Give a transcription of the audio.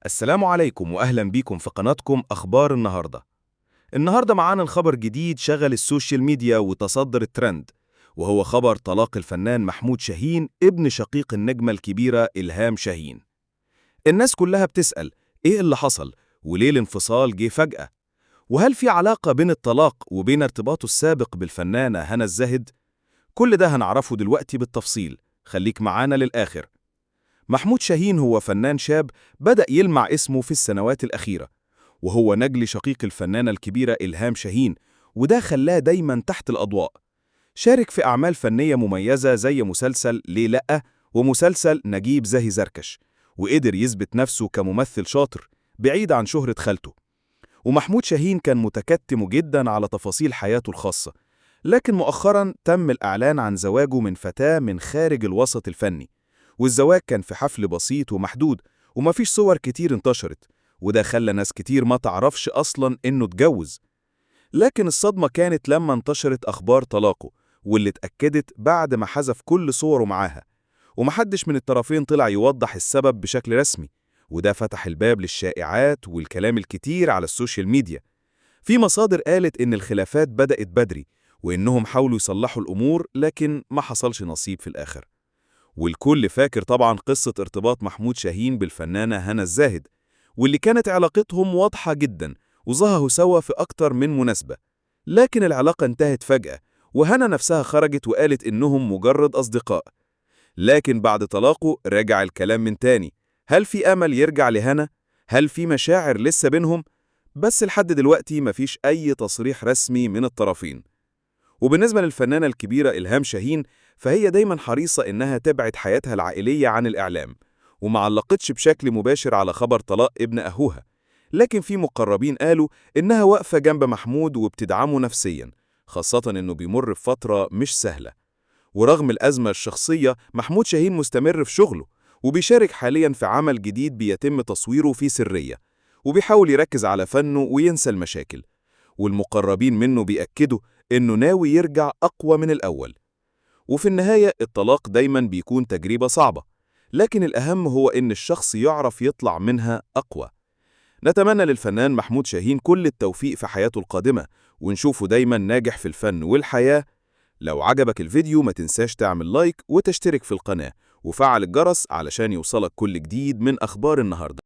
السلام عليكم وأهلا بيكم في قناتكم أخبار النهاردة معانا خبر جديد شغل السوشيال ميديا وتصدر الترند، وهو خبر طلاق الفنان محمود شاهين ابن شقيق النجمة الكبيرة إلهام شاهين. الناس كلها بتسأل إيه اللي حصل وليه الانفصال جه فجأة، وهل في علاقة بين الطلاق وبين ارتباطه السابق بالفنانة هنا الزاهد؟ كل ده هنعرفه دلوقتي بالتفصيل، خليك معانا للآخر. محمود شاهين هو فنان شاب بدأ يلمع اسمه في السنوات الأخيرة، وهو نجل شقيق الفنانة الكبيرة إلهام شاهين، وده خلاه دايما تحت الأضواء. شارك في أعمال فنية مميزة زي مسلسل ليه لأ ومسلسل نجيب زاهي زركش، وقدر يثبت نفسه كممثل شاطر بعيد عن شهرة خالته. ومحمود شاهين كان متكتم جدا على تفاصيل حياته الخاصة، لكن مؤخرا تم الإعلان عن زواجه من فتاة من خارج الوسط الفني، والزواج كان في حفل بسيط ومحدود ومفيش صور كتير انتشرت، وده خلى ناس كتير ما تعرفش أصلا إنه اتجوز. لكن الصدمة كانت لما انتشرت أخبار طلاقه، واللي اتأكدت بعد ما حذف كل صوره معاها، ومحدش من الطرفين طلع يوضح السبب بشكل رسمي، وده فتح الباب للشائعات والكلام الكتير على السوشيال ميديا. في مصادر قالت إن الخلافات بدأت بدري، وإنهم حاولوا يصلحوا الأمور لكن ما حصلش نصيب في الآخر. والكل فاكر طبعا قصة ارتباط محمود شاهين بالفنانة هنا الزاهد، واللي كانت علاقتهم واضحة جدا وظهروا سوا في أكتر من مناسبة. لكن العلاقة انتهت فجأة، وهنا نفسها خرجت وقالت إنهم مجرد أصدقاء. لكن بعد طلاقه رجع الكلام من تاني. هل في أمل يرجع لهنا؟ هل في مشاعر لسه بينهم؟ بس لحد دلوقتي مفيش أي تصريح رسمي من الطرفين. وبالنسبة للفنانة الكبيرة إلهام شاهين، فهي دايما حريصة إنها تبعد حياتها العائلية عن الإعلام، وما علقتش بشكل مباشر على خبر طلاق ابن أخوها. لكن في مقربين قالوا إنها واقفة جنب محمود وبتدعمه نفسيا، خاصة إنه بيمر بفترة مش سهلة. ورغم الأزمة الشخصية، محمود شاهين مستمر في شغله، وبيشارك حاليا في عمل جديد بيتم تصويره في سرية، وبيحاول يركز على فنه وينسى المشاكل. والمقربين منه بيأكدوا إنه ناوي يرجع أقوى من الأول. وفي النهاية الطلاق دايما بيكون تجربة صعبة، لكن الأهم هو إن الشخص يعرف يطلع منها أقوى. نتمنى للفنان محمود شاهين كل التوفيق في حياته القادمة، ونشوفه دايما ناجح في الفن والحياة. لو عجبك الفيديو ما تنساش تعمل لايك وتشترك في القناة وفعل الجرس علشان يوصلك كل جديد من أخبار النهاردة.